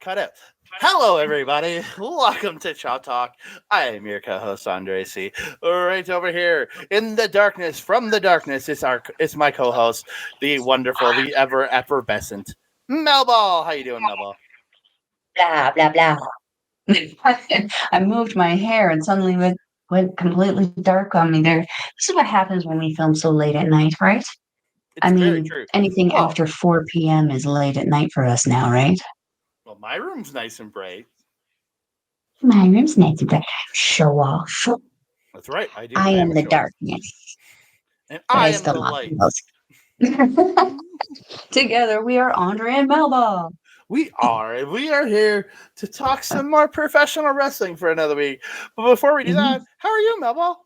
cut out. Hello, everybody. Welcome to Chop Talk. I am your co-host, Andre C. Right over here in the darkness, from the darkness, it's my co-host, the wonderful, the ever effervescent Melball. How you doing, Melball? Blah, blah, blah. I moved my hair and suddenly went completely dark on me there. This is what happens when we film so late at night, right? It's very true. Anything after 4 p.m. is late at night for us now, right? Well, my room's nice and bright. My room's nice and bright. Show off. That's right. I do. I am the darkness. And I am the light. Together we are Andre and Melball. We are here to talk some more professional wrestling for another week. But before we do that, how are you, Melball?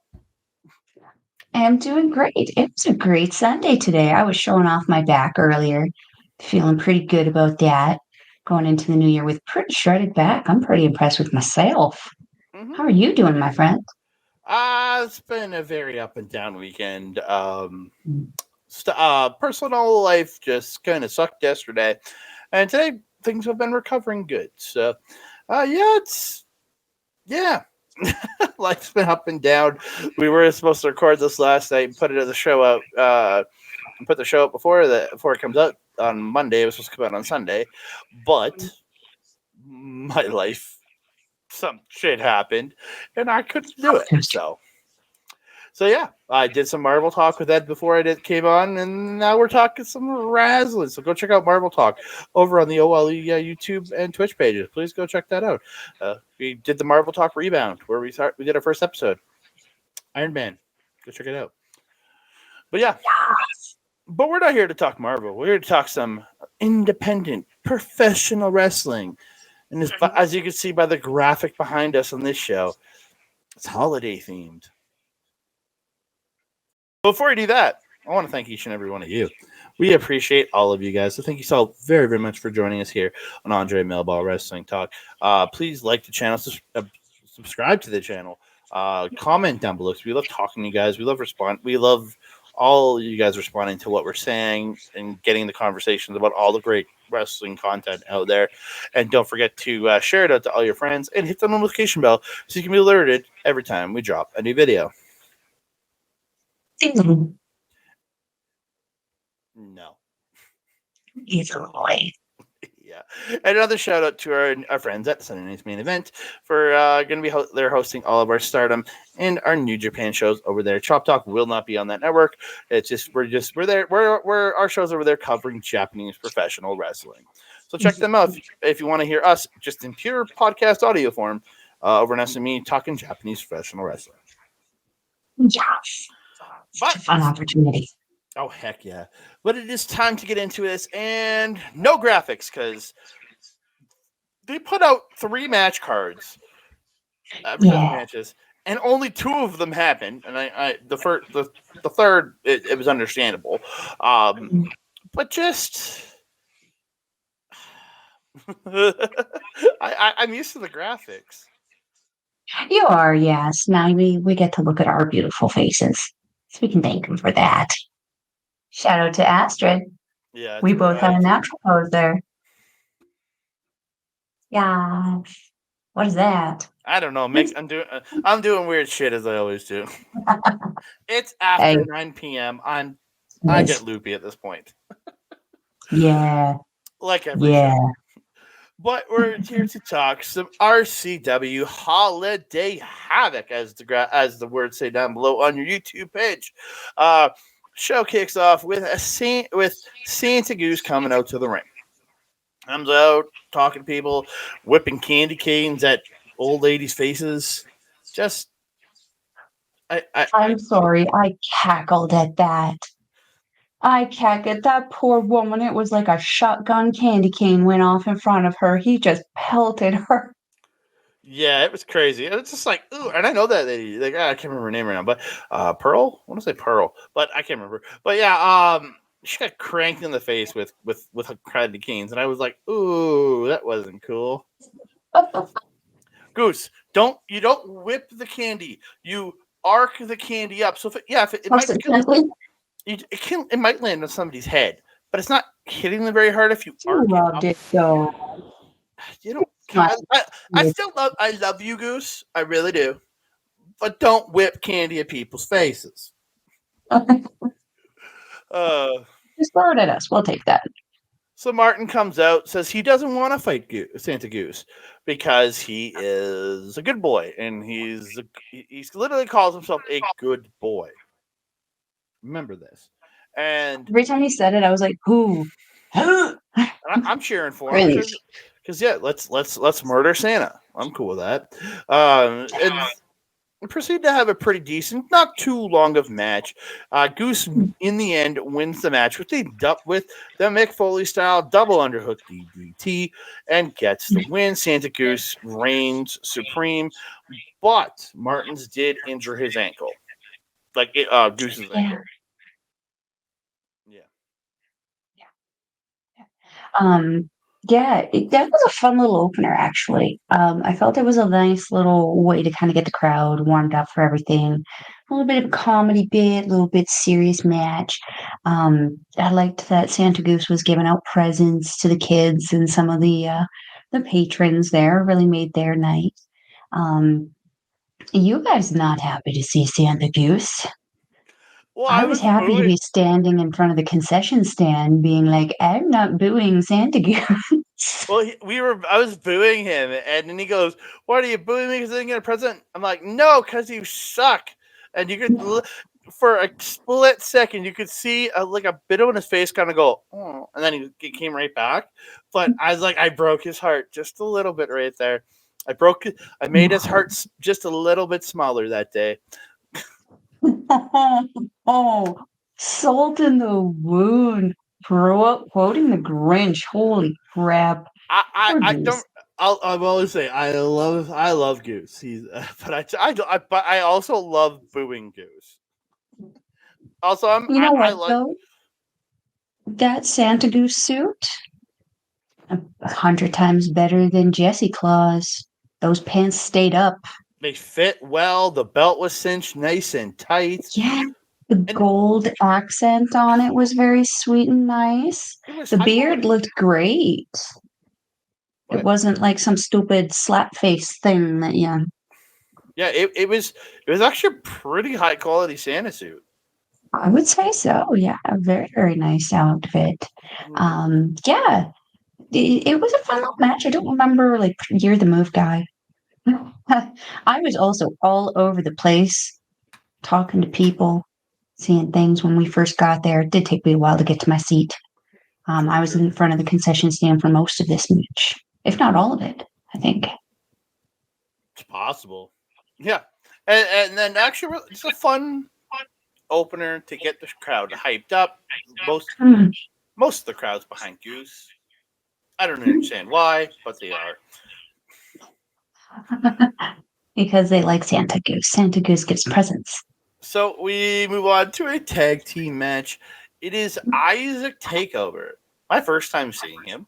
I'm doing great. It was a great Sunday today. I was showing off my back earlier, feeling pretty good about that. Going into the new year with pretty shredded back. I'm pretty impressed with myself. Mm-hmm. How are you doing, my friend? It's been a very up and down weekend. Personal life just kind of sucked yesterday, and today things have been recovering good. So, life's been up and down. We were supposed to record this last night and put the show out before it comes out on Monday. It was supposed to come out on Sunday, but my life, some shit happened, and I couldn't do it. So yeah, I did some Marvel Talk with Ed before I came on, and now we're talking some wrestling. So go check out Marvel Talk over on the OLE YouTube and Twitch pages. Please go check that out. We did the Marvel Talk Rebound, where we did our first episode. Iron Man. Go check it out. But yeah, but we're not here to talk Marvel. We're here to talk some independent, professional wrestling. And as you can see by the graphic behind us on this show, it's holiday themed. Before we do that, I want to thank each and every one of you. We appreciate all of you guys. So thank you so very, very much for joining us here on Andre Melball Wrestling Talk. Please like the channel, subscribe to the channel, comment down below. We love talking to you guys. We love all you guys responding to what we're saying and getting the conversations about all the great wrestling content out there. And don't forget to share it out to all your friends and hit the notification bell so you can be alerted every time we drop a new video. No. Easily. Yeah. And another shout out to our friends at Sunday Night's Main Event for going to be they're hosting all of our Stardom and our New Japan shows over there. Chop Talk will not be on that network. It's just we're there. We're our shows over there covering Japanese professional wrestling. So check them out if you want to hear us just in pure podcast audio form over on SME talking Japanese professional wrestling. Yes. But, a fun opportunity. Oh, heck yeah. But it is time to get into this, and no graphics, because they put out 3 match cards, matches, and only 2 of them happened. And the third, it was understandable. But just... I'm used to the graphics. You are, yes. Now we get to look at our beautiful faces. So we can thank them for that. Shout out to Astrid. Yeah, we both have a natural pose there. Yeah. What is that? I don't know. I'm doing weird shit as I always do. It's after 9 p.m. I get loopy at this point. Yeah. Like every show. But we're here to talk some RCW Holiday Havoc, as the words say down below on your YouTube page. Show kicks off with Santa Goose coming out to the ring. Comes out, talking to people, whipping candy canes at old ladies' faces. Just, I'm sorry, I cackled at that. That poor woman. It was like a shotgun candy cane went off in front of her. He just pelted her. Yeah, it was crazy. It's just like, ooh, and I know that lady. Like, I can't remember her name right now, but Pearl? I want to say Pearl, but I can't remember. But yeah, she got cranked in the face with candy canes, and I was like, ooh, that wasn't cool. Goose, you don't whip the candy. You arc the candy up. So it might land on somebody's head, but it's not hitting them very hard if you arc it up. I love you, Goose. I really do. But don't whip candy at people's faces. Just throw it at us. We'll take that. So Martin comes out, says he doesn't want to fight Santa Goose because he is a good boy, and he's literally calls himself a good boy. Remember this. And every time he said it, I was like, "Who?" I'm cheering for him because let's murder Santa. I'm cool with that. And proceed to have a pretty decent, not too long of match. Goose, in the end, wins the match with the Mick Foley style double underhook DDT and gets the win. Santa Goose reigns supreme, but Martens did injure his ankle, Goose's ankle. Yeah, that was a fun little opener, actually. I felt it was a nice little way to kind of get the crowd warmed up for everything. A little bit of a comedy bit, a little bit serious match. I liked that Santa Goose was giving out presents to the kids and some of the patrons there. Really made their night. You guys not happy to see Santa Goose? Well, I was happy to be standing in front of the concession stand being like, I'm not booing Santa Goose. Well, I was booing him, and then he goes, "Why are you booing me because I didn't get a present?" I'm like, "No, because you suck." And you could, for a split second, you could see a bit on his face kind of go, "Oh," and then he came right back. But I was like, I broke his heart just a little bit right there. I made his heart just a little bit smaller that day. Oh, salt in the wound. Quoting the Grinch. Holy crap! I don't. I'll always say I love Goose. But I also love booing Goose. Also, though? That Santa Goose suit, 100 times better than Jesse Claus. Those pants stayed up. They fit well. The belt was cinched nice and tight. Yeah. The gold accent on it was very sweet and nice. The beard looked great. It wasn't like some stupid slap face thing that Yeah, it was actually a pretty high quality Santa suit. I would say so. Yeah, a very, very nice outfit. Yeah, it was a fun little match. I don't remember you're the move guy. I was also all over the place talking to people, seeing things when we first got there. It did take me a while to get to my seat. I was in front of the concession stand for most of this match, if not all of it, I think. It's possible. Yeah. And then actually, it's a fun opener to get the crowd hyped up. Most of the crowd's behind Goose. I don't understand why, but they are. Because they like Santa Goose. Santa Goose gives presents. So we move on to a tag team match. It is Issac Takeover. My first time seeing him.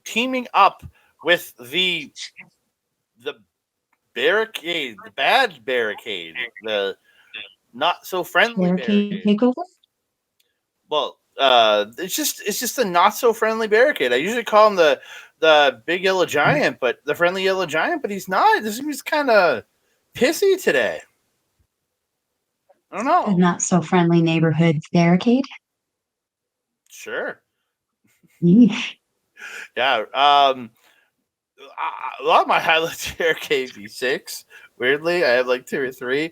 Teaming up with the Barricade, the bad Barricade, the not so friendly Barricade. Takeover? Well, it's just a not so friendly Barricade. I usually call him the big yellow giant, but the friendly yellow giant, but he's not. He's kind of pissy today. I don't know. A not so friendly neighborhood Barricade? Sure. Yeesh. Yeah. A lot of my highlights here are KB6. Weirdly, I have 2 or 3.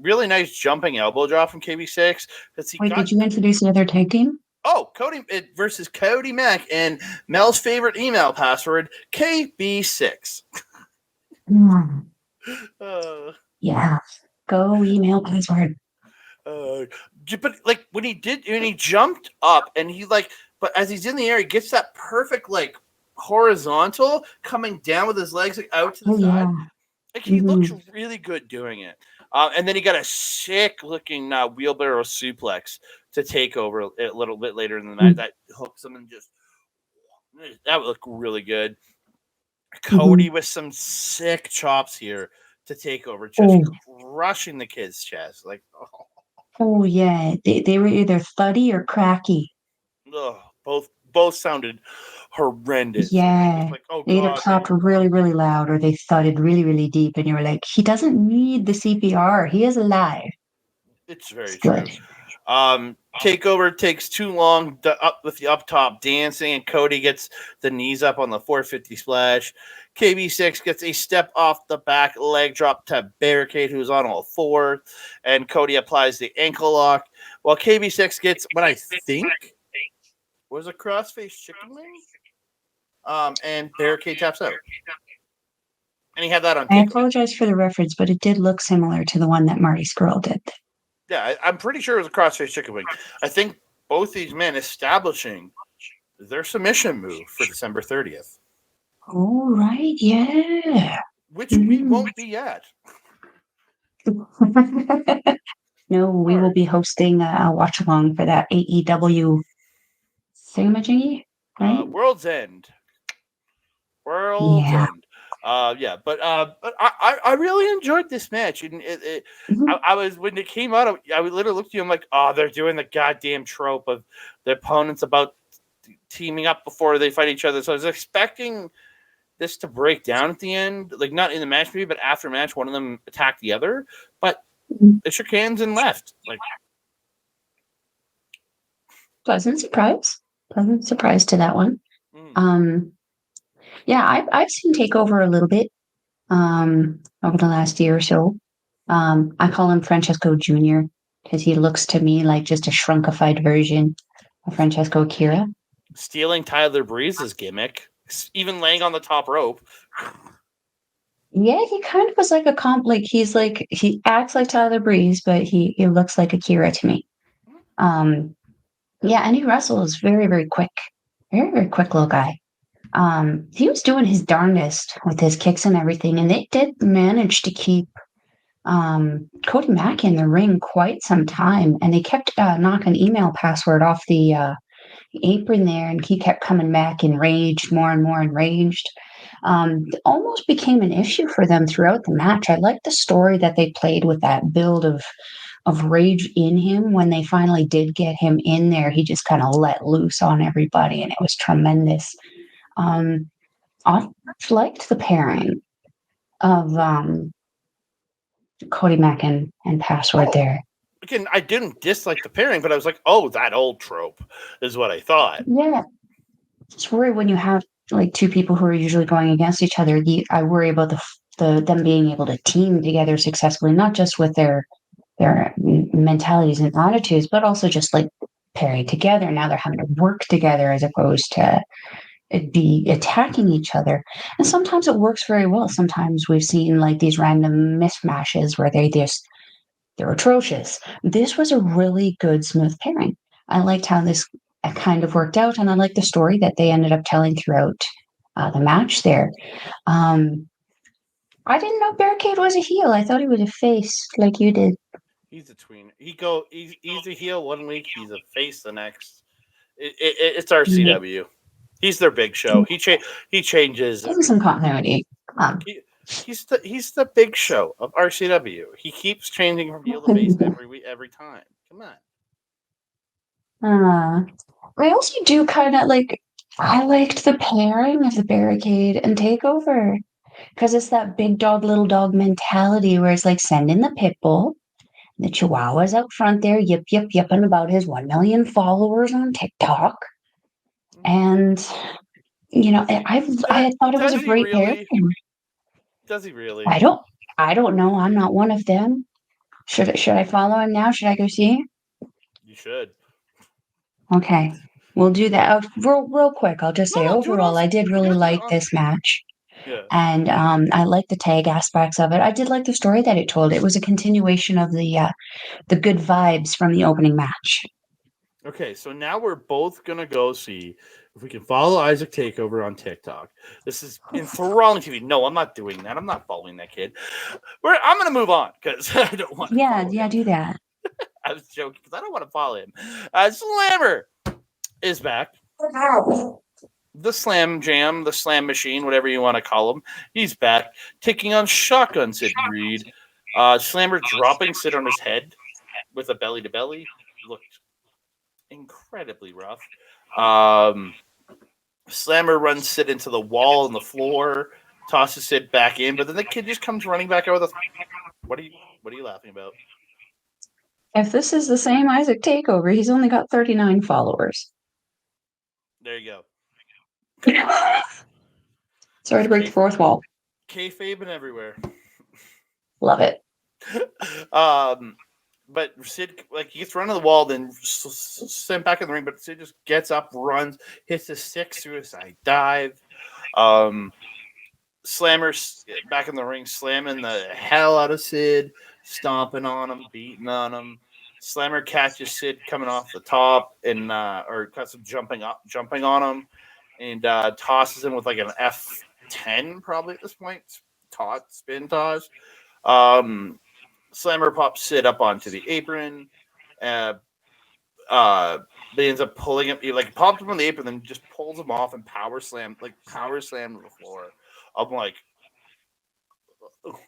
Really nice jumping elbow drop from KB6. Wait, did you introduce the other tag team? Oh, Cody versus Cody Mack and Mel's favorite email password, KB6. Yeah. Go email password. But when he jumped up and but as he's in the air, he gets that perfect horizontal coming down with his legs out to the side. Yeah. He looks really good doing it. And then he got a sick looking wheelbarrow suplex to take over a little bit later in the match that hooks him and that would look really good. Cody with some sick chops here to take over, just crushing the kid's chest. Oh yeah, they were either thuddy or cracky. Both both sounded horrendous. Yeah. Like, oh They either god, popped really, really loud or they thudded really, really deep. And you were like, he doesn't need the CPR. He is alive. it's very It's true. good. Takeover takes too long up with the up top dancing, and Cody gets the knees up on the 450 splash. KB6 gets a step off the back leg drop to Barricade, who's on all four, and Cody applies the ankle lock, while KB6 gets what I think was a crossface chicken wing, and Barricade taps out. And he had that on I tape. apologize for the reference, but it did look similar to the one that Marty Skrull did. Yeah, I'm pretty sure it was a crossface chicken wing. I think both these men establishing their submission move for December 30th. Oh, right. Yeah. Which we won't be at. No, we will be hosting a watch along for that AEW thingamajiggy, right? World's End. Yeah. But I really enjoyed this match, and I was when it came out, I would literally look at you. I'm like, oh, they're doing the goddamn trope of the opponents about teaming up before they fight each other. So I was expecting this to break down at the end, like not in the match maybe, but after match, one of them attacked the other. But they shook hands and left. Like, pleasant surprise to that one. Yeah, I've seen Takeover a little bit over the last year or so. I call him Francesco Jr. because he looks to me like just a shrunkified version of Francesco Akira. Stealing Tyler Breeze's gimmick, even laying on the top rope. Yeah, he kind of was like a like he acts like Tyler Breeze, but he looks like Akira to me. Yeah, and he wrestles very, very quick. Very, very quick little guy. He was doing his darndest with his kicks and everything, and they did manage to keep Cody Mack in the ring quite some time, and they kept knocking email password off the apron there, and he kept coming back enraged, more and more enraged. It almost became an issue for them throughout the match. I liked the story that they played with that build of rage in him. When they finally did get him in there, he just kind of let loose on everybody, and it was tremendous. I liked the pairing of Cody Mack and Password there. Again, I didn't dislike the pairing, but I was like, oh, that old trope is what I thought. Yeah. Just worry when you have like two people who are usually going against each other. I worry about them being able to team together successfully, not just with their mentalities and attitudes, but also just like pairing together. Now they're having to work together as opposed to be attacking each other. And sometimes it works very well. Sometimes we've seen like these random mismatches where they're atrocious. This was a really good, smooth pairing. I liked how this kind of worked out, and I liked the story that they ended up telling throughout the match there. I didn't know Barricade was a heel. I thought he was a face, like you did. He's a tween. He's a heel one week, he's a face the next. It's RCW. He's their big show. He changes. Give him some continuity. He's the big show of RCW. He keeps changing from heel to face every time. Come on. I also do kind of like. I liked the pairing of the Barricade and Takeover because it's that big dog, little dog mentality where it's like send in the pit bull. The Chihuahua's out front there, yipping about his 1 million followers on TikTok. And, I thought it was a great pairing. Does he really? I don't know. I'm not one of them. Should I follow him now? Should I go see him? You should. Okay. We'll do that. Real quick, I'll just say overall, I did really like this match. Yeah. And I like the tag aspects of it. I did like the story that it told. It was a continuation of the good vibes from the opening match. Okay, so now we're both going to go see if we can follow Issac Takeover on TikTok. This is enthralling TV. No, I'm not doing that. I'm not following that kid. I'm going to move on because I don't want to follow him. Do that. I was joking because I don't want to follow him. Slammer is back. The Slam Jam, the Slam Machine, whatever you want to call him. He's back, taking on Shotgun Sid Reed. Slammer dropping Sid on his head with a belly-to-belly. Looked incredibly rough. Slammer runs Sid into the wall and the floor, tosses Sid back in, but then the kid just comes running back over the. What are you laughing about? If this is the same Issac Takeover, he's only got 39 followers. There you go. Sorry to break the fourth wall. Kayfabe and everywhere. Love it. But Sid, he gets run to the wall, then sent back in the ring, but Sid just gets up, runs, hits a 6 suicide dive. Slammer back in the ring, slamming the hell out of Sid, stomping on him, beating on him. Slammer catches Sid coming off the top and or cuts him jumping on him, and tosses him with an F10 probably at this point. Spin toss. Slammer pops Sid up onto the apron. They ends up pulling him. He pops him on the apron, then just pulls him off and power slam to the floor. I'm like,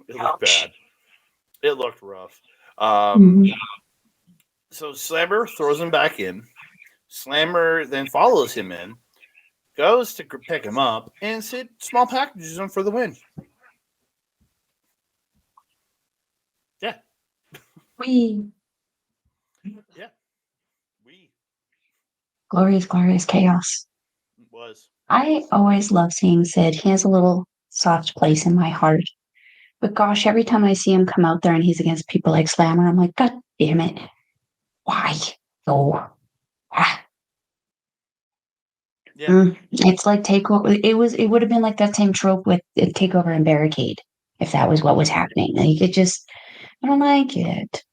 it looked bad. It looked rough. So Slammer throws him back in. Slammer then follows him in, goes to pick him up, and Sid small packages him for the win. Yeah. Yeah. Glorious, glorious chaos. It was. I always love seeing Sid. He has a little soft place in my heart. But gosh, every time I see him come out there and he's against people like Slammer, I'm like, God damn it. Why? Oh. Yeah. It's like Takeover. It would have been like that same trope with Takeover and Barricade, if that was what was happening. I don't like it.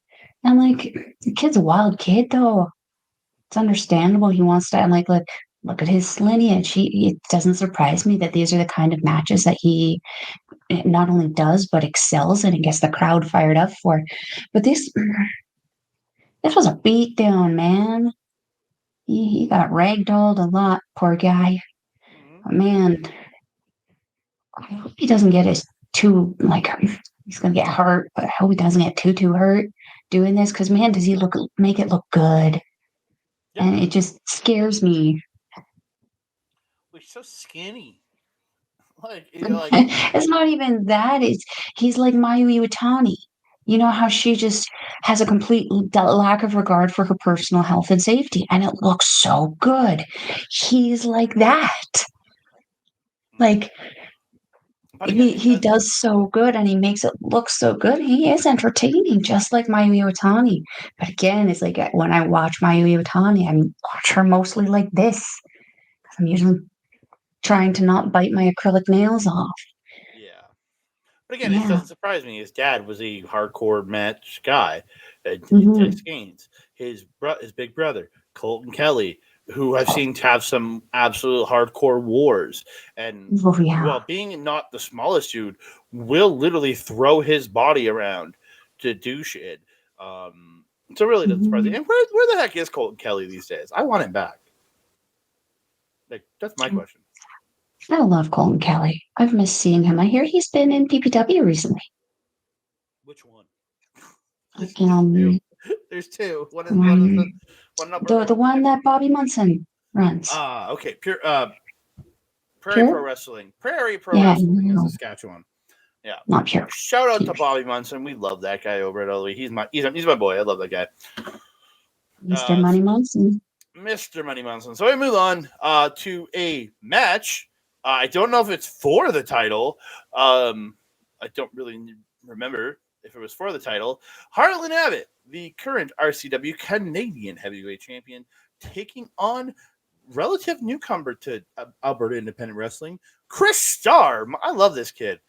I'm like, the kid's a wild kid, though. It's understandable. He wants to. I'm like, look at his lineage. It doesn't surprise me that these are the kind of matches that he not only does but excels in and gets the crowd fired up for. But this was a beatdown, man. He got ragdolled a lot, poor guy. Man, I hope he doesn't get he's gonna get hurt, but I hope he doesn't get too hurt doing this, because man, does he make it look good. Yep. And it just scares me. He's so skinny. It's not even that. He's like Mayu Iwatani. You know how she just has a complete lack of regard for her personal health and safety, and it looks so good. He's like that. He does so good, and he makes it look so good. He is entertaining, just like Mayu Iwatani. But again, it's like when I watch Mayu Iwatani, I watch her mostly like this. I'm usually trying to not bite my acrylic nails off. Yeah. But again, it doesn't surprise me. His dad was a hardcore match guy. Tex Gaines, his big brother, Colton Kelly, who I've seen have some absolute hardcore wars. And while being not the smallest dude, will literally throw his body around to do shit. So it really doesn't surprise me. And where the heck is Colton Kelly these days? I want him back. That's my question. I love Colton Kelly. I've missed seeing him. I hear he's been in PPW recently. Which one? There's two. One the one that Bobby Munson runs. Okay. Prairie Pro Wrestling. Prairie Pro Wrestling in Saskatchewan. Yeah. Not pure. Shout out to Bobby Munson. We love that guy over at LA. He's my boy. I love that guy. Mr. Money Munson. Mr. Money Munson. So we move on to a match. I don't know if it's for the title. I don't really remember if it was for the title. Harlon Abbott, the current RCW Canadian Heavyweight Champion, taking on relative newcomer to Alberta Independent Wrestling, Chris Starr. I love this kid.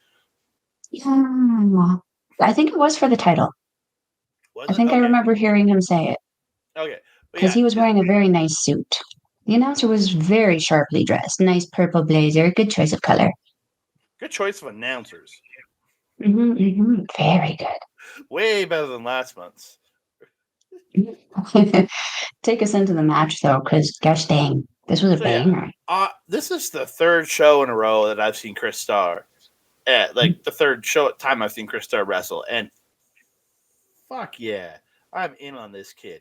Yeah. I think it was for the title. I think I remember hearing him say it. Okay. Because he was wearing a very nice suit. The announcer was very sharply dressed. Nice purple blazer. Good choice of color. Good choice of announcers. Very good. Way better than last month's. Take us into the match, though, because gosh dang, this was a banger. Yeah. This is the third show in a row that I've seen Chris Starr. The third time I've seen Chris Starr wrestle. And fuck yeah, I'm in on this kid.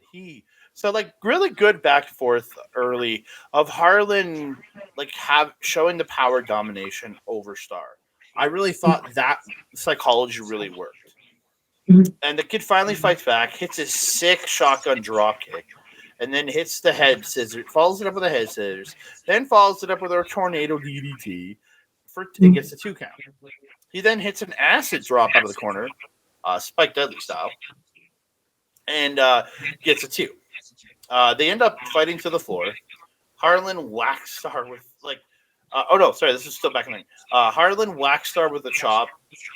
So like really good back and forth early of Harlan like showing the power domination over Star. I really thought that psychology really worked. Mhm. And the kid finally fights back, hits his sick shotgun drop kick, and then hits the head scissors, follows it up with a head scissors, then follows it up with a tornado DDT and gets the 2 count. He then hits an acid drop out of the corner, Spike Dudley style, and gets a 2. They end up fighting to the floor. Harlan whacks Star with this is still back in the ring. Harlan whacks Star with a chop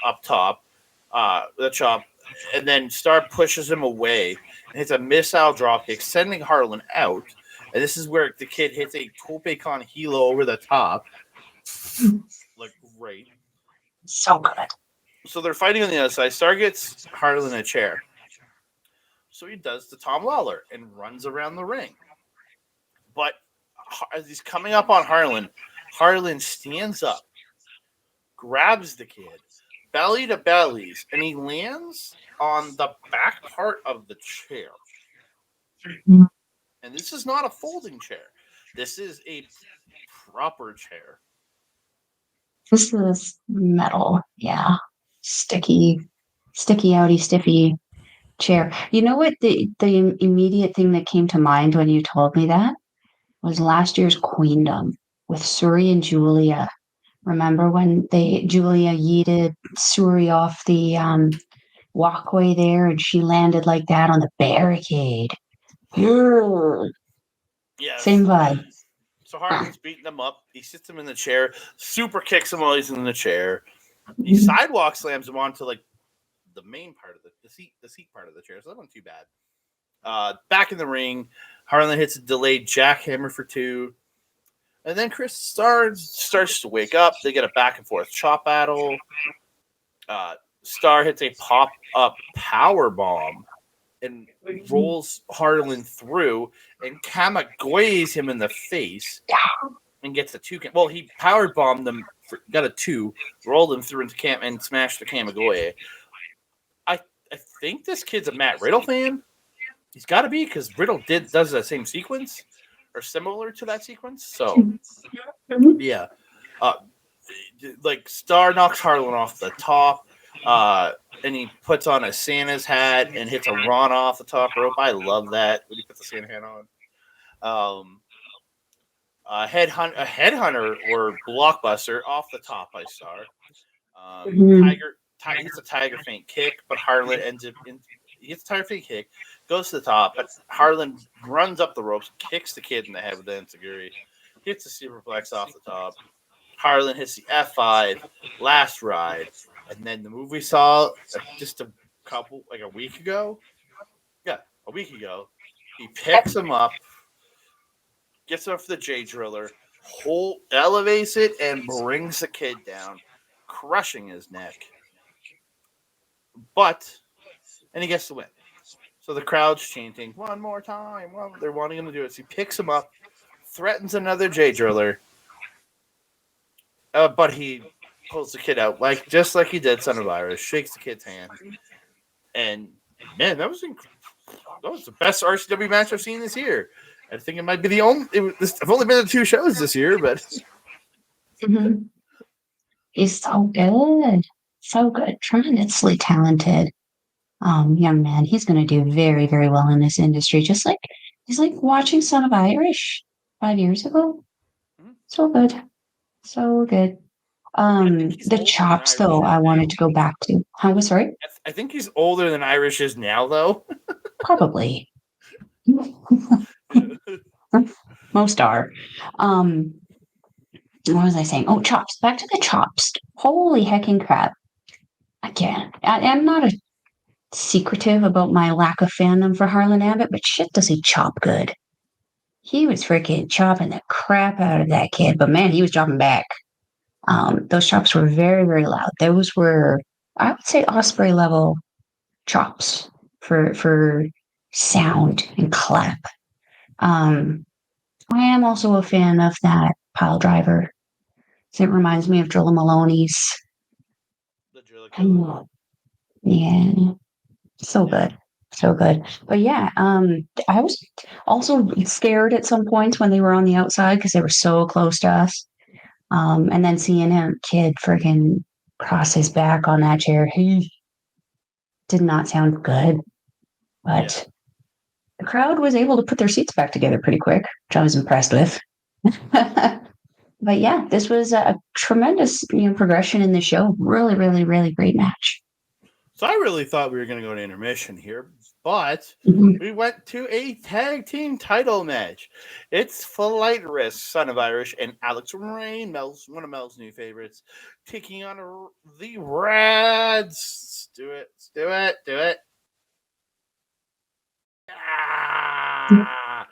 up top, and then Star pushes him away and hits a missile dropkick, sending Harlan out. And this is where the kid hits a tope con hilo over the top. Like, great. So good. So they're fighting on the other side. Star gets Harlan a chair. So he does the Tom Lawler and runs around the ring. But as he's coming up on Harlan, Harlan stands up, grabs the kid, belly to bellies, and he lands on the back part of the chair. Mhm. And this is not a folding chair. This is a proper chair. This is metal. Yeah. Sticky, outy, stiffy chair. You know what? The immediate thing that came to mind when you told me that was last year's Queendom with Suri and Julia. Remember when Julia yeeted Suri off the walkway there and she landed like that on the barricade? Yes. Same vibe. So Harlan's beating him up. He sits him in the chair, super kicks him while he's in the chair. He sidewalk slams him onto like the main part of the seat part of the chair. So that wasn't too bad. Back in the ring, Harlan hits a delayed jackhammer for 2. And then Chris starts to wake up. They get a back and forth chop battle. Star hits a pop-up power bomb and rolls Harlan through and Kamagoyes him in the face and gets the 2. Well, he power bombed them, got a 2, rolled him through into camp and smashed the Kamagoye. I think this kid's a Matt Riddle fan. He's got to be because Riddle does that same sequence or similar to that sequence. So, yeah. Like Star knocks Harlan off the top. And he puts on a Santa's hat and hits a Ron off the top rope. I love that when he puts the Santa hat on. A headhunter or blockbuster off the top by Star. Tiger hits a tiger feint kick, but Harlan ends up he gets a tiger feint kick, goes to the top, but Harlan runs up the ropes, kicks the kid in the head with the enziguri, hits the superplex off the top. Harlan hits the F5, last ride, and then the move we saw just a week ago. Yeah, a week ago. He picks him up, gets him for the J Driller, elevates it, and brings the kid down, crushing his neck. And he gets the win. So the crowd's chanting, one more time. Well, they're wanting him to do it. So he picks him up, threatens another J Driller. But he pulls the kid out, just like he did Son of Irish, shakes the kid's hand. And, man, that was the best RCW match I've seen this year. I think it might be the only. I've only been to 2 shows this year, but. Mm-hmm. He's so good. So good. Tremendously talented young man. He's going to do very, very well in this industry. Just like he's like watching Son of Irish 5 years ago. Mm-hmm. So good. So good. The chops, though, I wanted to go back to. I was sorry? I think he's older than Irish is now, though. Probably. Most are. What was I saying? Oh, chops. Back to the chops. Holy hecking crap. Again, I'm not a secretive about my lack of fandom for Harlan Abbott, but shit does he chop good. He was freaking chopping the crap out of that kid, but man, he was dropping back. Those chops were very, very loud. Those were, I would say, Osprey level chops for sound and clap. I am also a fan of that pile driver. It reminds me of Drilla Maloney's. The Drilla. Yeah, so good. So good. But yeah, I was also scared at some points when they were on the outside because they were so close to us. And then seeing him kid freaking cross his back on that chair, he did not sound good. But the crowd was able to put their seats back together pretty quick, which I was impressed with. But yeah, this was a tremendous progression in the show. Really, really, really great match. So I really thought we were going to go to intermission here, but Mhm. we went to a tag team title match. It's Flight Risk, Son of Irish, and Alix Rain, one of Mel's new favorites, taking on the Radz. Do it. Do it. Do it. Ah!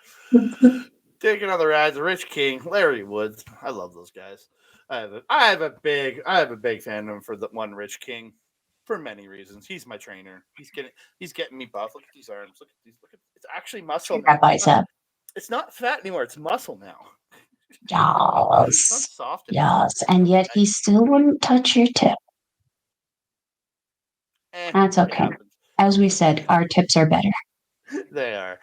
Taking on the Radz, Rich King, Larry Woods. I love those guys. I have a big fandom for the one Rich King, for many reasons. He's my trainer. He's getting me buff. Look at these arms. Look at these. It's actually muscle now. That bicep. It's not fat anymore. It's muscle now. It's not Yes. soft anymore. Yes. And yet he still wouldn't touch your tip. That's okay. As we said, our tips are better. They are.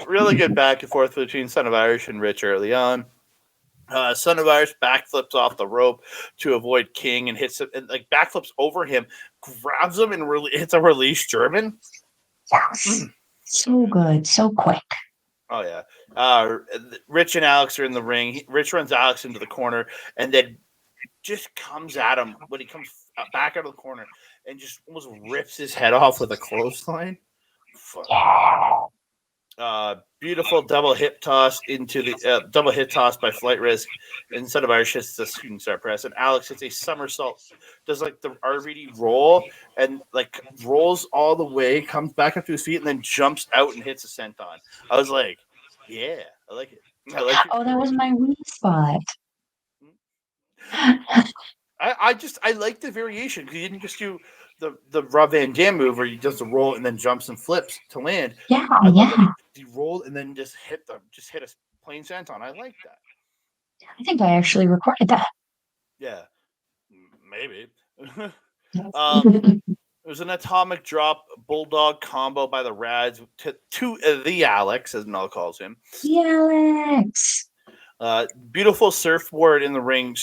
Really good back and forth between Son of Irish and Rich early on. Son of Irish backflips off the rope to avoid King and hits it, and like backflips over him, grabs him and hits a release German. Yes. So good. So quick. Oh, yeah. Rich and Alix are in the ring. Rich runs Alix into the corner and then just comes at him when he comes back out of the corner and just almost rips his head off with a clothesline. Beautiful double hip toss into the double hip toss by Flight Risk. Instead of Irish hits the shooting star press, and Alix hits a somersault, does like the RVD roll, and like rolls all the way, comes back up to his feet, and then jumps out and hits a senton. I was like, yeah, I like it. I like it. Oh, that was my weak spot. I like the variation because he didn't just do the Rob Van Dam move where he does the roll and then jumps and flips to land. Yeah, He rolled and then just hit a plain senton. I like that. I think I actually recorded that. Yeah, maybe. It was an atomic drop bulldog combo by the Radz to the Alix, as Mel calls him. The Alix. Beautiful surfboard in the ring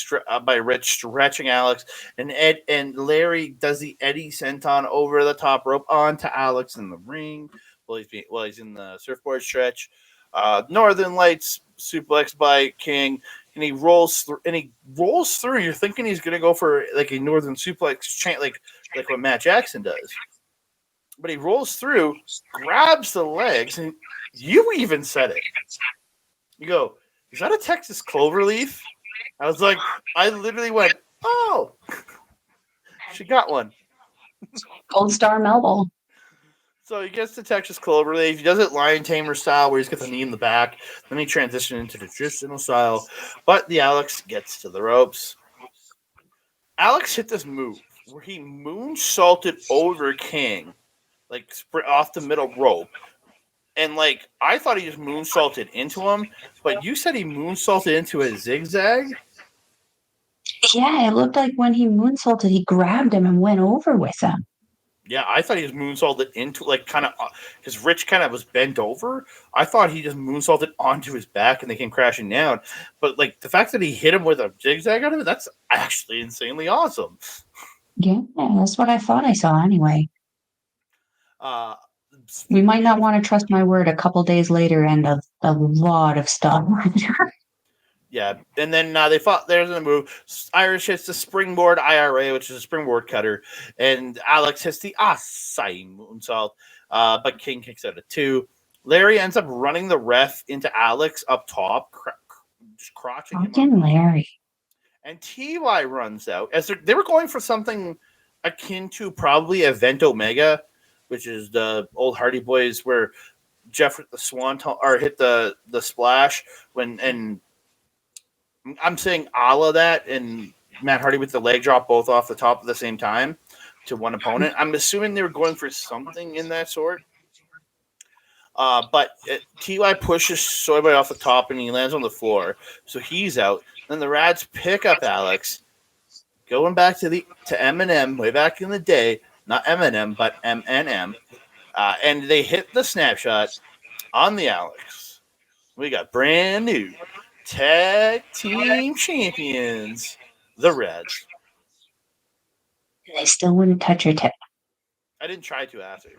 by Rich, stretching Alix, and Ed and Larry does the Eddie senton over the top rope onto Alix in the ring while he's in the surfboard stretch. Northern Lights suplex by King, and he rolls through. You're thinking he's gonna go for like a Northern suplex chant, like what Matt Jackson does, but he rolls through, grabs the legs, and you even said it. You go, is that a Texas cloverleaf? I was like, I literally went, oh, she got one. Gold Star Melball. So he gets the Texas cloverleaf. He does it lion tamer style where he's got the knee in the back. Then he transitions into the traditional style. But the Alix gets to the ropes. Alix hit this move where he moonsaulted over King, like off the middle rope. And, like, I thought he just moonsaulted into him, but you said he moonsaulted into a zigzag? Yeah, it looked like when he moonsaulted, he grabbed him and went over with him. Yeah, I thought he just moonsaulted into, like, kind of, because Rich kind of was bent over. I thought he just moonsaulted onto his back and they came crashing down. But, like, the fact that he hit him with a zigzag out of it, that's actually insanely awesome. Yeah, that's what I thought I saw anyway. We might not want to trust my word a couple days later and a lot of stuff. Yeah, and then they fought. There's a move. Irish hits the springboard IRA, which is a springboard cutter, and Alix hits the Issac moonsault. But King kicks out a 2. Larry ends up running the ref into Alix up top, just crotching him. Fucking Larry. And TY runs out as they were going for something akin to probably Event Omega, which is the old Hardy Boys where Jeff hit the swan or hit the splash and I'm saying a la that, and Matt Hardy with the leg drop both off the top at the same time to one opponent. I'm assuming they were going for something in that sort. But TY pushes Soyboy off the top, and he lands on the floor. So he's out. Then the Radz pick up Alix, going back to Eminem way back in the day. Not Eminem, but MNM. And they hit the snapshot on the Alix. We got brand new tag team champions, the Radz. They still wouldn't touch your tip. I didn't try to after.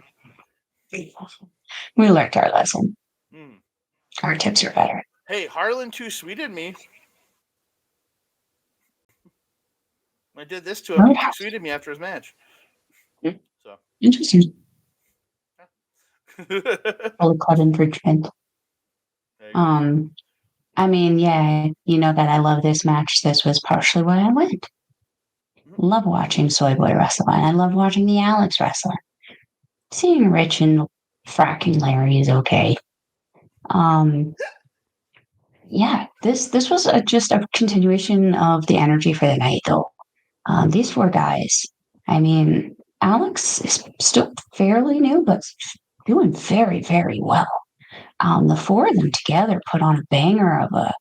We learned our lesson. Mm. Our tips are better. Hey, Harlon too sweeted me. I did this to him. He too sweeted me after his match. So interesting. Full club infringement. I mean, yeah, you know that I love this match. This was partially why I went. Love watching Soy Boy wrestle, and I love watching the Alix wrestle. Seeing Rich and fracking Larry is okay. Yeah, this was just a continuation of the energy for the night, though. These four guys. I mean, Alix is still fairly new, but doing very, very well. The four of them together put on a banger of a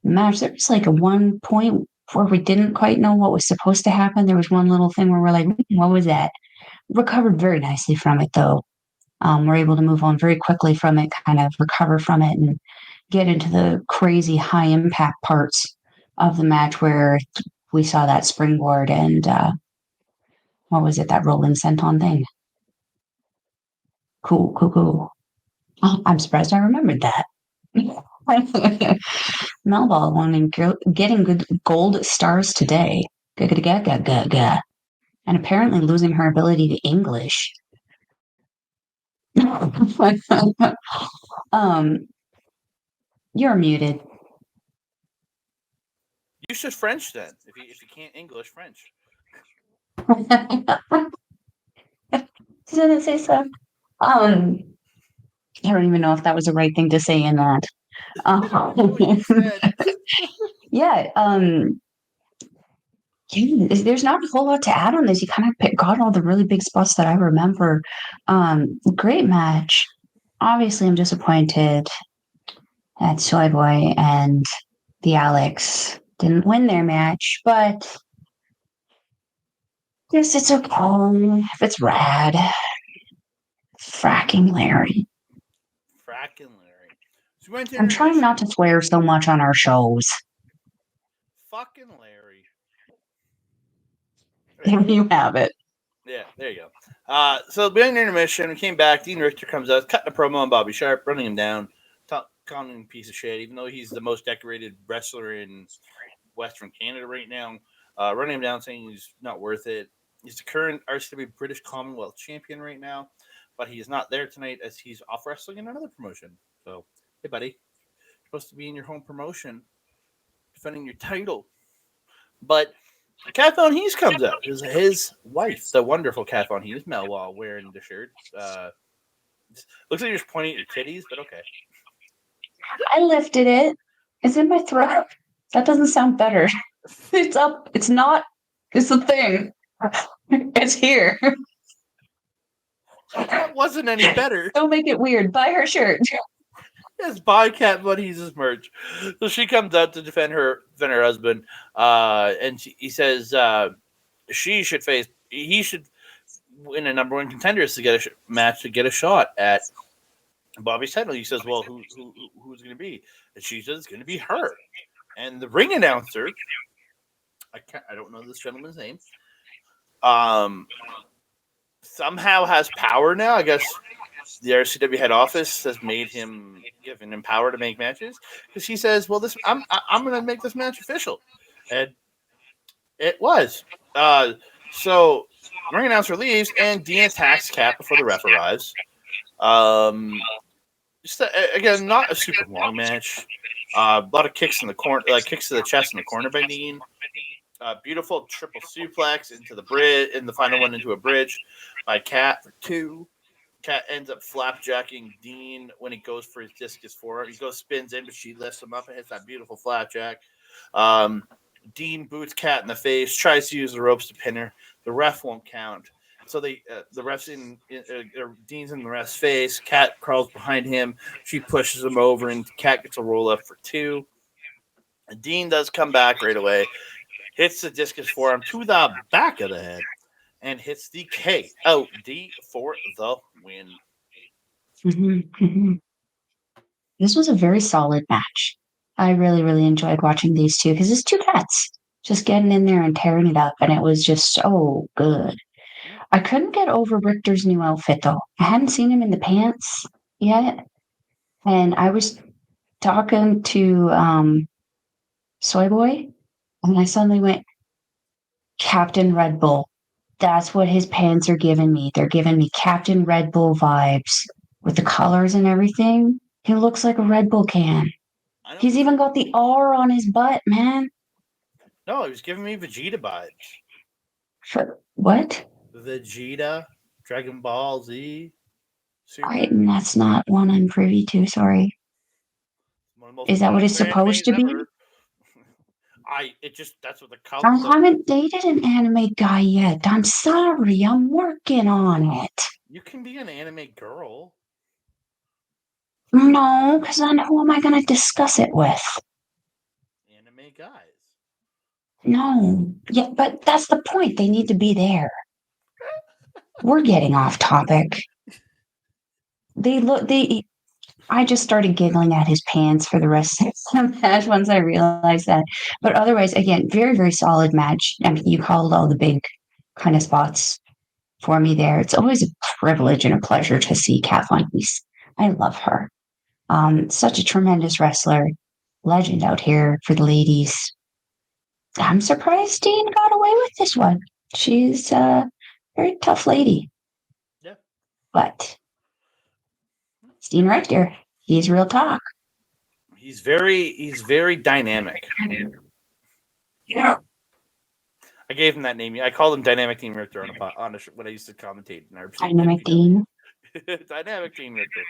match. There was like a one point where we didn't quite know what was supposed to happen. There was one little thing where we're like, what was that? Recovered very nicely from it, though. We're able to move on very quickly from it, kind of recover from it, and get into the crazy high impact parts of the match where we saw that springboard and what was it, that rolling senton thing? Cool. Oh, I'm surprised I remembered that. Melball wanting getting good gold stars today. And apparently losing her ability to English. You're muted. You should French then, if you can't English, French. Didn't say so. I don't even know if that was the right thing to say in that. Yeah. There's not a whole lot to add on this. You kind of got all the really big spots that I remember. Great match. Obviously, I'm disappointed that Soy Boy and the Alix didn't win their match, but yes, it's okay if it's rad. Fracking Larry. So I'm trying not to swear so much on our shows. Fucking Larry. There you have it. Yeah, there you go. So beginning intermission, we came back. Dean Rictor comes out, cutting a promo on Bobby Sharp, running him down, calling him a piece of shit, even though he's the most decorated wrestler in Western Canada right now. Running him down, saying he's not worth it. He's the current RCW British Commonwealth champion right now, but he is not there tonight as he's off wrestling in another promotion. So, hey, buddy, you're supposed to be in your home promotion, defending your title. But Kat Von Heez comes out. His wife, the wonderful Kat Von Heez, Melball, wearing the shirt. Looks like you're just pointing at your titties, but okay. I lifted it. It's in my throat. That doesn't sound better. It's up. It's not. It's the thing. It's here. That wasn't any better. Don't make it weird. Buy her shirt. Yes, buy Kat Von Heez's merch. So she comes out to defend her husband, and he says he should win a number one contenders to get a match to get a shot at Bobby's title. He says, well, who's going to be? And she says it's going to be her. And the ring announcer, I don't know this gentleman's name, somehow has power now. I guess the RCW head office has given him power to make matches, because he says, well, I'm going to make this match official. And it was. So ring announcer leaves, and Dean attacks Kat before the ref arrives. Again, not a super long match. A lot of kicks in the corner, kicks to the chest in the corner by Dean. Beautiful triple suplex into the bridge, and the final one into a bridge by Kat for 2. Kat ends up flapjacking Dean when he goes for his discus forearm. He spins in, but she lifts him up and hits that beautiful flapjack. Dean boots Kat in the face, tries to use the ropes to pin her. The ref won't count. So the ref's Dean's in the ref's face. Kat crawls behind him. She pushes him over, and Kat gets a roll up for 2. And Dean does come back right away, hits the discus forearm to the back of the head, and hits the KOD for the win. This was a very solid match. I really, really enjoyed watching these two because it's two cats just getting in there and tearing it up, and it was just so good. I couldn't get over Rictor's new outfit though. I hadn't seen him in the pants yet, and I was talking to Soy Boy, and I suddenly went, Captain Red Bull. That's what his pants are giving me. They're giving me Captain Red Bull vibes with the colors and everything. He looks like a Red Bull can. He's even got the R on his butt, man. No, he was giving me Vegeta vibes. For what? Vegeta, Dragon Ball Z. All right, and that's not one I'm privy to. Sorry. Is that what it's supposed to be? That's what the color. I haven't dated an anime guy yet. I'm sorry. I'm working on it. You can be an anime girl. No, because then who am I going to discuss it with? Anime guys. No. Yeah, but that's the point. They need to be there. We're getting off topic. I just started giggling at his pants for the rest of the match once I realized that. But otherwise, again, very, very solid match. I mean, you called all the big kind of spots for me there. It's always a privilege and a pleasure to see Kat Von Hees. I love her. Such a tremendous wrestler, legend out here for the ladies. I'm surprised Dean got away with this one. She's a very tough lady. Yeah. But Dean Rictor, he's real talk. He's very dynamic. Yeah. I gave him that name. I called him Dynamic Team Rictor on when I used to commentate in RCW. Dynamic Dean. Dynamic Team Rictor.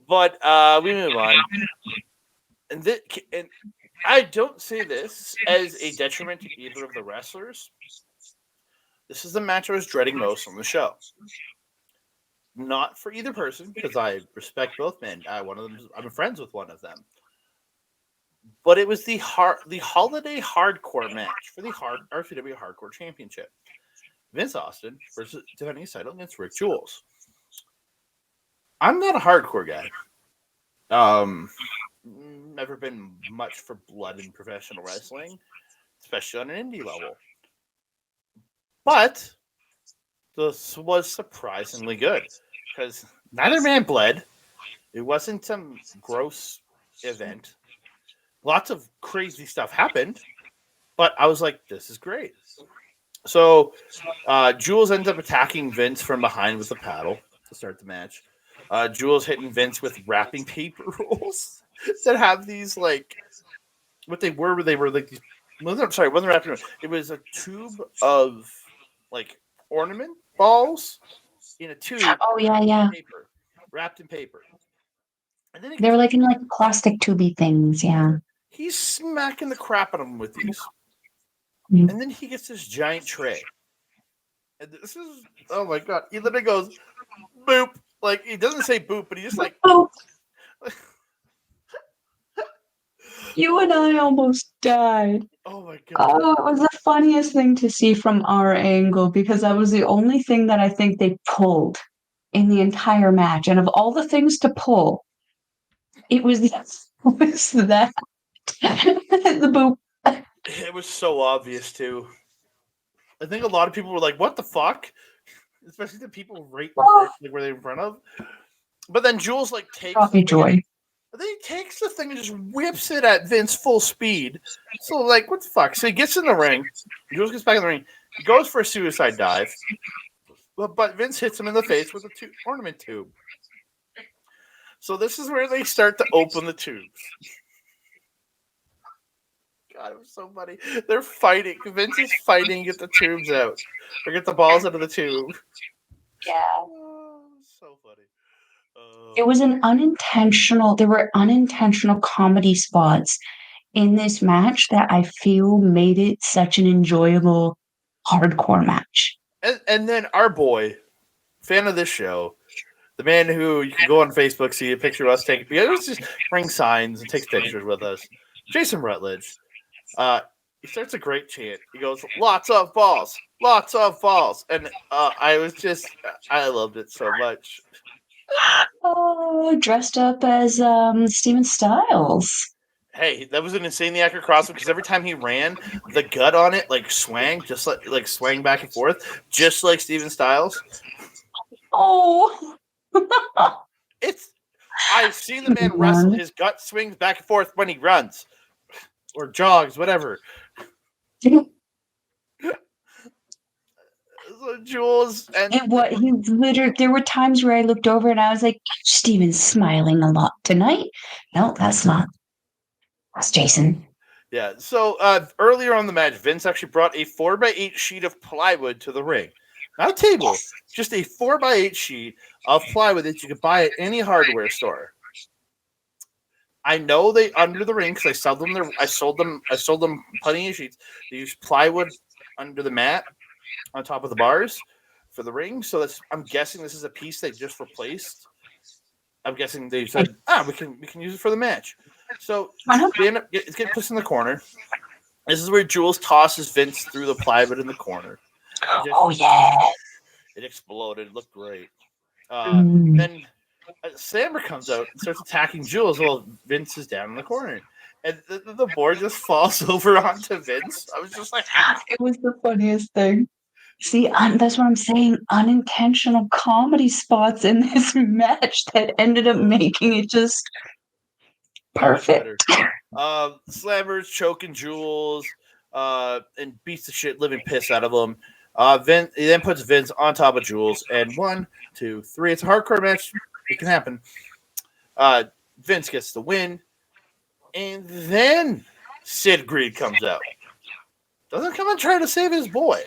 But we move on. And I don't say this as a detriment to either of the wrestlers. This is the match I was dreading most on the show. Not for either person, because I respect both men. I'm friends with one of them. But it was the holiday hardcore match for the RCW Hardcore Championship. Vince Austin versus defending his title against Rick Jules. I'm not a hardcore guy. Never been much for blood in professional wrestling, especially on an indie level. But this was surprisingly good because neither man bled. It wasn't some gross event. Lots of crazy stuff happened, but I was like, this is great. So Jules ends up attacking Vince from behind with a paddle to start the match. Jules hitting Vince with wrapping paper rolls that have these like what they were like these. I'm sorry, it wasn't wrapping. It was a tube of like ornament balls in a tube. Oh yeah. Paper, wrapped in paper. And then they were like in like plastic tubey things. Yeah. He's smacking the crap out of him with these. Mm-hmm. And then he gets this giant tray. And this is, oh my God. He literally goes, boop. Like, he doesn't say boop, but he just like, boop. You and I almost died. Oh my God. Oh, it was the funniest thing to see from our angle because that was the only thing that I think they pulled in the entire match. And of all the things to pull, it was that. The boop. It was so obvious too. I think a lot of people were like, "What the fuck?" Especially the people right like where they're in front of. But then Jules like takes joy. Then he takes the thing and just whips it at Vince full speed. So like, what the fuck? So he gets in the ring. Jules gets back in the ring. He goes for a suicide dive, but Vince hits him in the face with a ornament tube. So this is where they start to open the tubes. God, it was so funny. They're fighting. Vince is fighting to get the tubes out. Or get the balls out of the tube. Yeah. Oh, so funny. It was there were unintentional comedy spots in this match that I feel made it such an enjoyable hardcore match. And then our boy, fan of this show, the man who you can go on Facebook, see a picture of us taking, because just bring signs and takes pictures with us, Jason Rutledge. He starts a great chant. He goes, lots of balls. And I loved it so much. Oh, dressed up as Steven Styles. Hey, that was an insanely accurate crossover because every time he ran, the gut on it swang, just like swang back and forth, just like Steven Styles. Oh. I've seen the man wrestle. His gut swings back and forth when he runs or jogs, whatever. So Jules and he literally, there were times where I looked over and I was like, Steven's smiling a lot tonight. No, that's not. That's Jason. Yeah. So earlier on the match, Vince actually brought a 4x8 sheet of plywood to the ring. Not a table, just a 4x8 sheet of plywood that you could buy at any hardware store. I know they under the ring because I sold them. I sold them plenty of sheets. They use plywood under the mat on top of the bars for the ring. So I'm guessing this is a piece they just replaced. I'm guessing they said, we can use it for the match. So they end up getting pushed in the corner. This is where Jules tosses Vince through the plywood in the corner. It exploded. It looked great. Then Slammer comes out and starts attacking Jules while Vince is down in the corner. And the board just falls over onto Vince. I was just like, It was the funniest thing. See, that's what I'm saying. Unintentional comedy spots in this match that ended up making it just perfect. Slammer's choking Jules and beats the shit living piss out of him. He then puts Vince on top of Jules, and 1, 2, 3. It's a hardcore match. It can happen. Vince gets the win, and then Sid Greed comes out. Doesn't come and try to save his boy.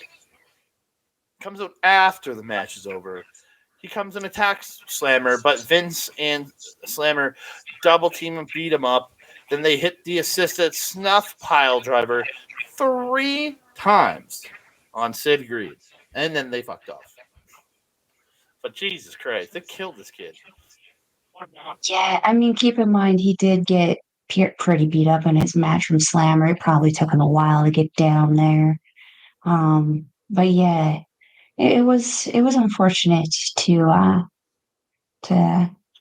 Comes out after the match is over. He comes and attacks Slammer, but Vince and Slammer double team and beat him up. Then they hit the assisted snuff pile driver 3 times on Sid Greed. And then they fucked off. But Jesus Christ, they killed this kid. Yeah, I mean, keep in mind, he did get pretty beat up in his match from Slammer. It probably took him a while to get down there. But yeah, it was unfortunate to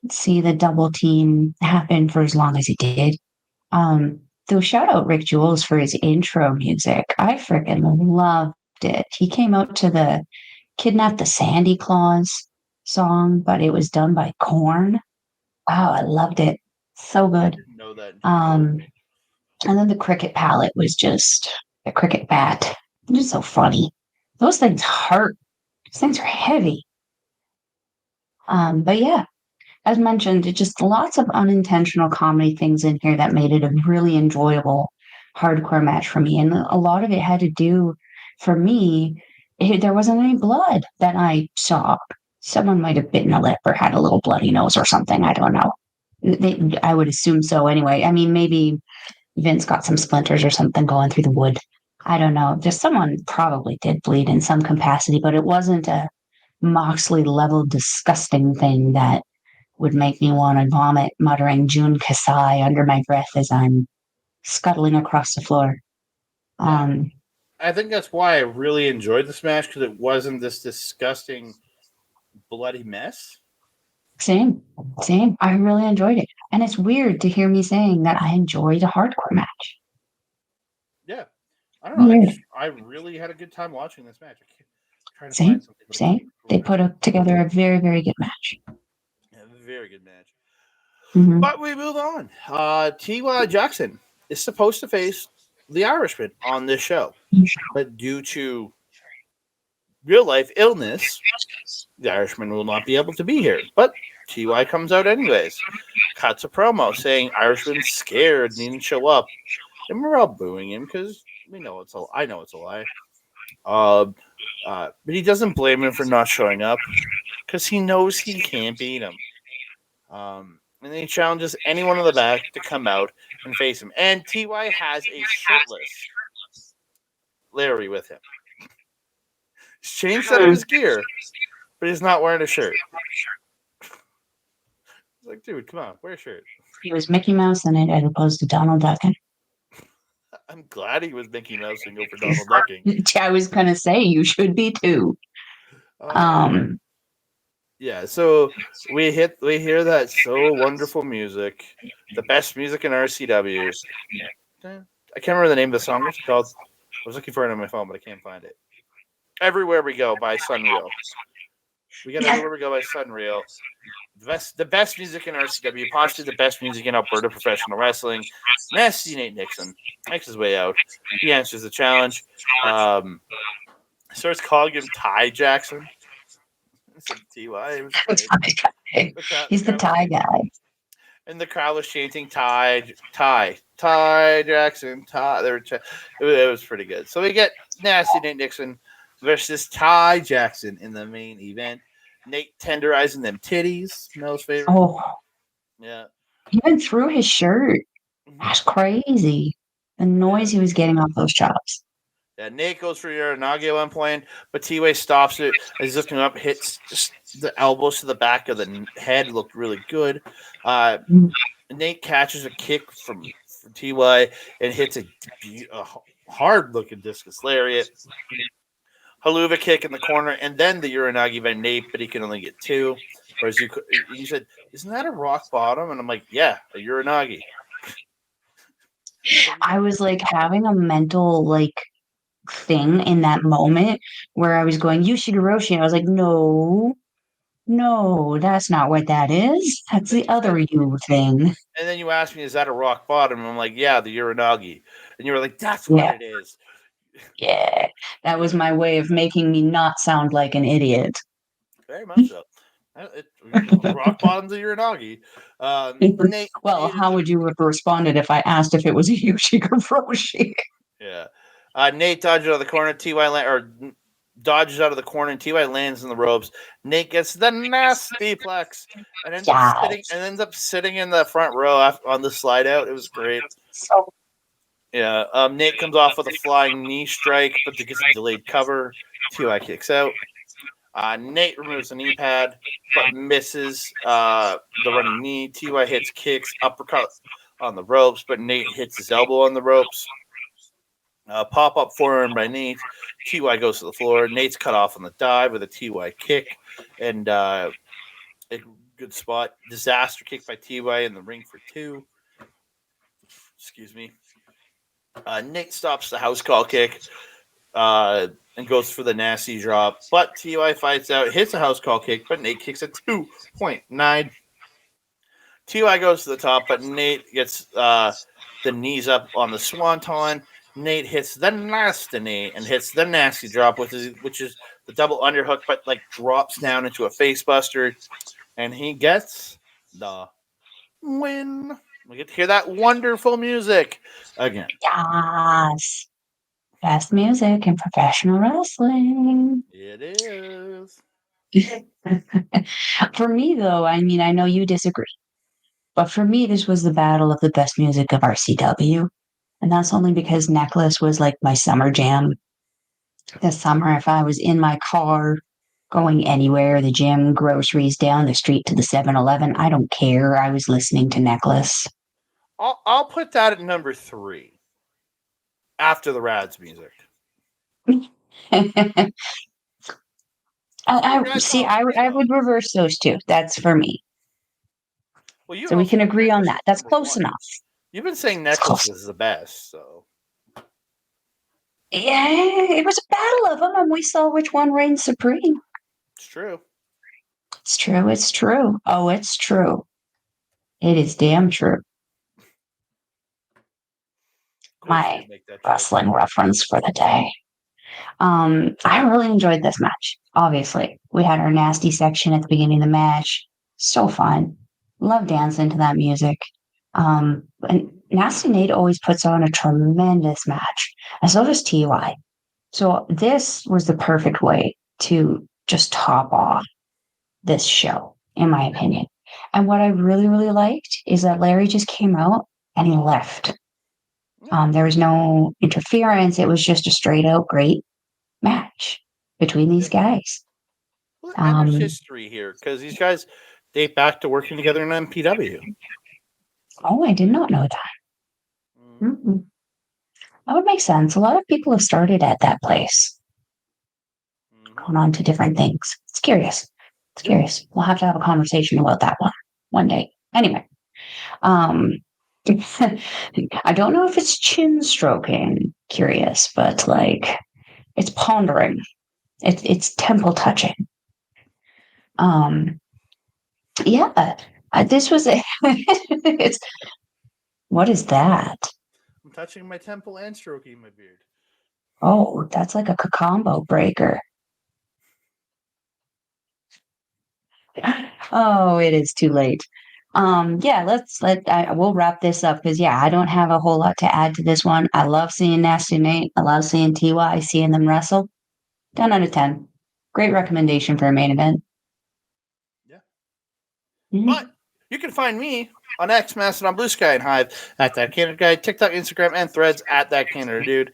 see the double team happen for as long as it did. Though shout out Rick Jules for his intro music. I freaking loved it. He came out to the Kidnap the Sandy Claus song, but it was done by Korn. Wow, I loved it. So good. I didn't know that. And then the cricket palette was just the cricket bat. Just so funny. Those things hurt. Those things are heavy. But yeah, as mentioned, it just lots of unintentional comedy things in here that made it a really enjoyable hardcore match for me. And a lot of it had to do, for me, there wasn't any blood that I saw. Someone might have bitten a lip or had a little bloody nose or something. I don't know. I would assume so anyway. I mean, maybe Vince got some splinters or something going through the wood. I don't know. Just someone probably did bleed in some capacity, but it wasn't a Moxley level disgusting thing that would make me want to vomit, muttering Jun Kasai under my breath as I'm scuttling across the floor. I think that's why I really enjoyed this match, because it wasn't this disgusting, bloody mess. Same. I really enjoyed it. And it's weird to hear me saying that I enjoyed a hardcore match. Yeah. I don't know. I really had a good time watching this match. Same. They put together a very, very good match. Yeah, very good match. Mm-hmm. But we move on. T.Y. Jackson is supposed to face the Irishman on this show. But due to real-life illness, the Irishman will not be able to be here. But T.Y. comes out anyways. Cuts a promo saying Irishman's scared and didn't show up. And we're all booing him because I know it's a lie. But he doesn't blame him for not showing up because he knows he can't beat him. And then he challenges anyone in the back to come out and face him. And T.Y. has a shirtless Larry with him. He's changed out of his gear, but he's not wearing a shirt. It's like, dude, come on, wear a shirt. He was Mickey Mouse in it as opposed to Donald Ducking. I'm glad he was Mickey Mouse and go for Donald Ducking. I was going to say, you should be too. Yeah, so we hear that so wonderful music, the best music in RCW. I can't remember the name of the song. What's it called? I was looking for it on my phone, but I can't find it. Everywhere We Go by Sunreal. We got Everywhere We Go by Sunreal. The best music in RCW, possibly the best music in Alberta professional wrestling. Nasty Nate Nixon makes his way out. He answers the challenge. Starts calling him Ty Jackson instead of TY. It was great. He's the tie guy. And the crowd was chanting Ty Jackson, Ty. It was pretty good. So we get Nasty Nate Nixon versus Ty Jackson in the main event. Nate tenderizing them titties. Mel's favorite. Oh, yeah. He went through his shirt. That's crazy. The noise he was getting off those chops. Yeah, Nate goes for Uranagi at one point, but T-Way stops it. He's lifting up, hits just the elbows to the back of the head. Looked really good. Nate catches a kick from T-Way and hits a hard-looking discus lariat. Haluva kick in the corner, and then the Uranagi by Nate, but he can only get two. Whereas you said, isn't that a rock bottom? And I'm like, yeah, a Uranagi. I was like having a mental thing in that moment where I was going, Yushigoroshi. And I was like, no, that's not what that is. That's the other you thing. And then you asked me, is that a rock bottom? And I'm like, yeah, the Uranagi. And you were like, that's what it is. Yeah, that was my way of making me not sound like an idiot. Very much so. Rock bottom's a Uranagi. Nate, how would you have responded if I asked if it was a Yushigoroshi? Yeah. Nate dodges out of the corner. Dodges out of the corner, and Ty lands in the ropes. Nate gets the nasty plex and ends up sitting in the front row on the slide out. It was great. Yeah. Nate comes off with a flying knee strike, but gets a delayed cover. Ty kicks out. Nate removes the knee pad, but misses the running knee. Ty hits kicks, uppercut on the ropes, but Nate hits his elbow on the ropes. Pop-up forearm by Nate. Ty goes to the floor. Nate's cut off on the dive with a Ty kick. And a good spot. Disaster kick by Ty in the ring for two. Excuse me. Nate stops the house call kick and goes for the nasty drop. But Ty fights out, hits a house call kick, but Nate kicks a 2.9. Ty goes to the top, but Nate gets the knees up on the swanton. Nate hits the nasty knee and hits the nasty drop, which is the double underhook, but drops down into a face buster, and he gets the win. We get to hear that wonderful music again. Yes, best music in professional wrestling. It is. For me, though, I mean, I know you disagree, but for me, this was the battle of the best music of RCW. And that's only because Necklace was my summer jam. This summer, if I was in my car, going anywhere, the gym, groceries, down the street to the 7-Eleven, I don't care. I was listening to Necklace. I'll put that at number 3 after the Radz music. I would reverse those two. That's for me. Well, so we can agree on that. That's close enough. You've been saying Necklace is the best, so. Yeah, it was a battle of them, and we saw which one reigned supreme. It's true. It's true. It's true. Oh, it's true. It is damn true. My wrestling reference for the day. I really enjoyed this match. Obviously, we had our nasty section at the beginning of the match. So fun. Love dancing to that music. And Nasty Nate always puts on a tremendous match, and so does Ty. So this was the perfect way to just top off this show, in my opinion. And what I really, really liked is that Larry just came out and he left. There was no interference. It was just a straight out great match between these guys. Well, there's history here because these guys date back to working together in MPW. Oh, I did not know that. Mm-hmm. That would make sense. A lot of people have started at that place, going on to different things. It's curious. It's curious. We'll have to have a conversation about that one day. Anyway, I don't know if it's chin stroking, curious, but like it's pondering. It's temple touching. Yeah, this was a. It's what is that? I'm touching my temple and stroking my beard. Oh, that's like a combo breaker. Oh, it is too late. Yeah, we'll wrap this up because yeah, I don't have a whole lot to add to this one. I love seeing Nasty Nate. I love seeing TY, seeing them wrestle. 10 out of 10. Great recommendation for a main event. Yeah. Mm-hmm. But you can find me on X, Mastodon, Blue Sky, and Hive at That Canada Guy, TikTok, Instagram, and Threads at That Canada Dude.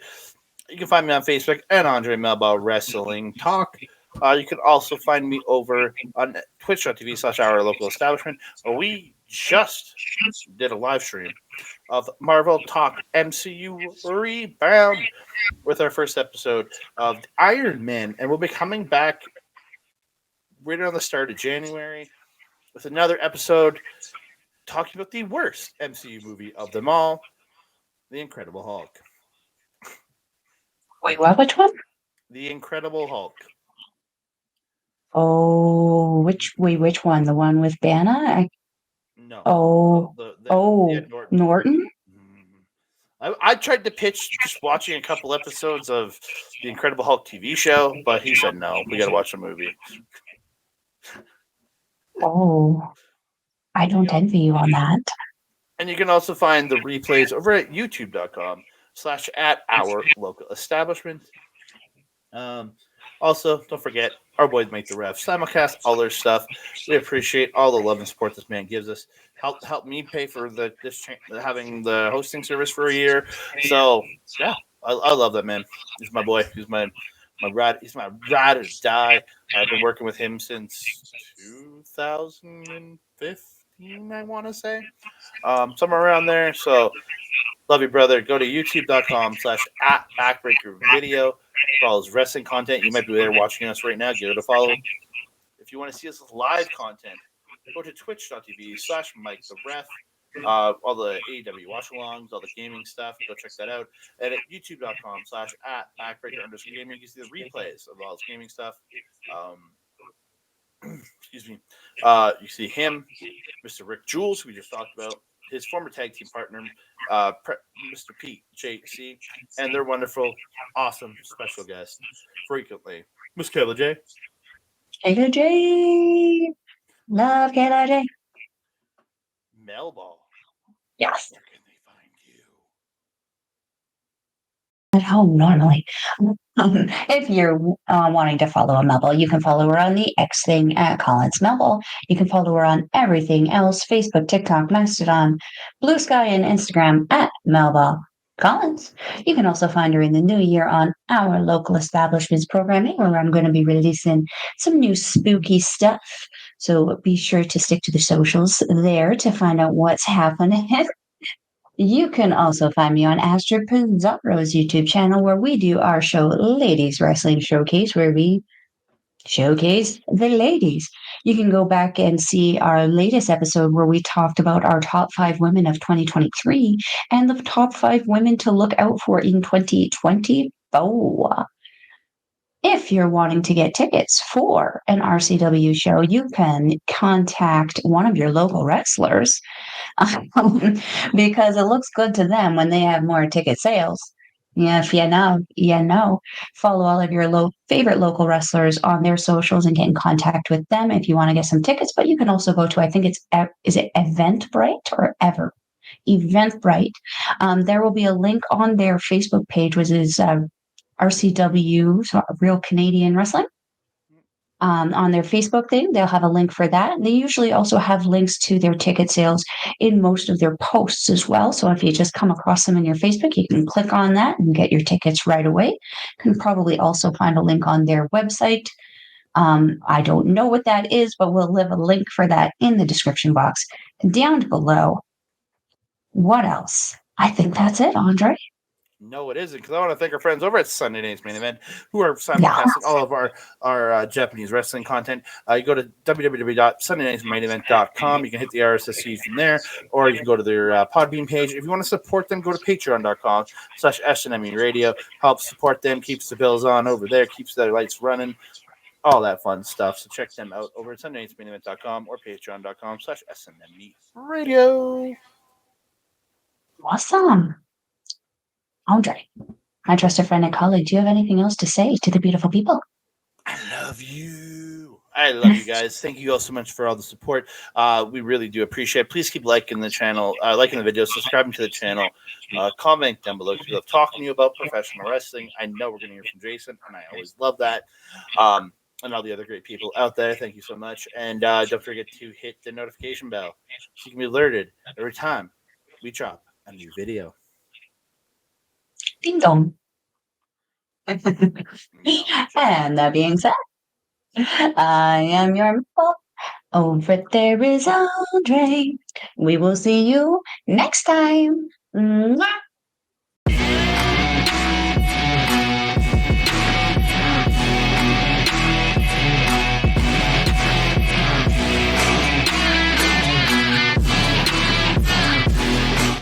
You can find me on Facebook and Andre Melball Wrestling Talk. You can also find me over on twitch.tv/our local establishment, where we just did a live stream of Marvel Talk MCU Rebound with our first episode of Iron Man, and we'll be coming back right around the start of January with another episode talking about the worst MCU movie of them all, The Incredible Hulk. Wait, what? Which one? The Incredible Hulk. Oh, which one? The one with Banna? No. Norton. Norton? I tried to pitch just watching a couple episodes of the Incredible Hulk TV show, but he said no. We got to watch the movie. Oh, I don't envy you on that. And you can also find the replays over at youtube.com/@our-local establishment. Also, don't forget, our boys make the ref simulcast, all their stuff. We appreciate all the love and support this man gives us. Help me pay for having the hosting service for a year. So yeah, I love that man. He's my boy. He's my ride. He's my ride or die. I've been working with him since 2015, I want to say, somewhere around there. So love you, brother. Go to youtube.com/@Backbreaker video for all his wrestling content. You might be there watching us right now. Give it a follow. If you want to see us with live content, go to twitch.tv/MikeTheRef. All the AEW watch-alongs, all the gaming stuff, go check that out. And at youtube.com/@Backbreaker_gaming, you can see the replays of all his gaming stuff. Excuse me. You see him, Mr. Rick Jules, who we just talked about, his former tag team partner, Mr. Pete JC, and their wonderful, awesome special guest frequently, Miss Kayla J. Kayla J. Love Kayla J. Melball. Yes. Where can they find you? At home normally. If you're wanting to follow a Melball, you can follow her on the X thing at Collins Melball. You can follow her on everything else: Facebook, TikTok, Mastodon, Blue Sky, and Instagram at Melball Collins. You can also find her in the new year on our local establishments programming, where I'm going to be releasing some new spooky stuff. So be sure to stick to the socials there to find out what's happening. You can also find me on Astrid Pizarro's YouTube channel, where we do our show Ladies Wrestling Showcase, where we showcase the ladies. You can go back and see our latest episode where we talked about our top 5 women of 2023 and the top 5 women to look out for in 2024. If you're wanting to get tickets for an RCW show, you can contact one of your local wrestlers because it looks good to them when they have more ticket sales. Yeah, if you know. Follow all of your favorite local wrestlers on their socials and get in contact with them if you want to get some tickets. But you can also go to, I think is it Eventbrite or Ever? Eventbrite. There will be a link on their Facebook page, which is RCW, so Real Canadian Wrestling. On their Facebook thing, they'll have a link for that. And they usually also have links to their ticket sales in most of their posts as well. So if you just come across them in your Facebook, you can click on that and get your tickets right away. You can probably also find a link on their website. I don't know what that is, but we'll leave a link for that in the description box down below. What else? I think that's it, Andre. No, it isn't, because I want to thank our friends over at Sunday Night's Main Event who are Yeah. simulcasting all of our Japanese wrestling content. You go to www.sundaynightsmainevent.com. You can hit the RSS feed from there, or you can go to their Podbean page. If you want to support them, go to patreon.com/SNME Radio. Helps support them, keeps the bills on over there, keeps their lights running, all that fun stuff. So check them out over at sundaynightsmainevent.com or patreon.com/SNME Radio. Awesome. Andre, my trusted friend and colleague, do you have anything else to say to the beautiful people? I love you. I love you guys. Thank you all so much for all the support. We really do appreciate it. Please keep liking the channel, liking the video, subscribing to the channel, comment down below because we love talking to you about professional wrestling. I know we're going to hear from Jason, and I always love that. And all the other great people out there. Thank you so much. And don't forget to hit the notification bell so you can be alerted every time we drop a new video. Ding dong. And that being said, I am your Melball. Over there is Andre. We will see you next time. Mwah.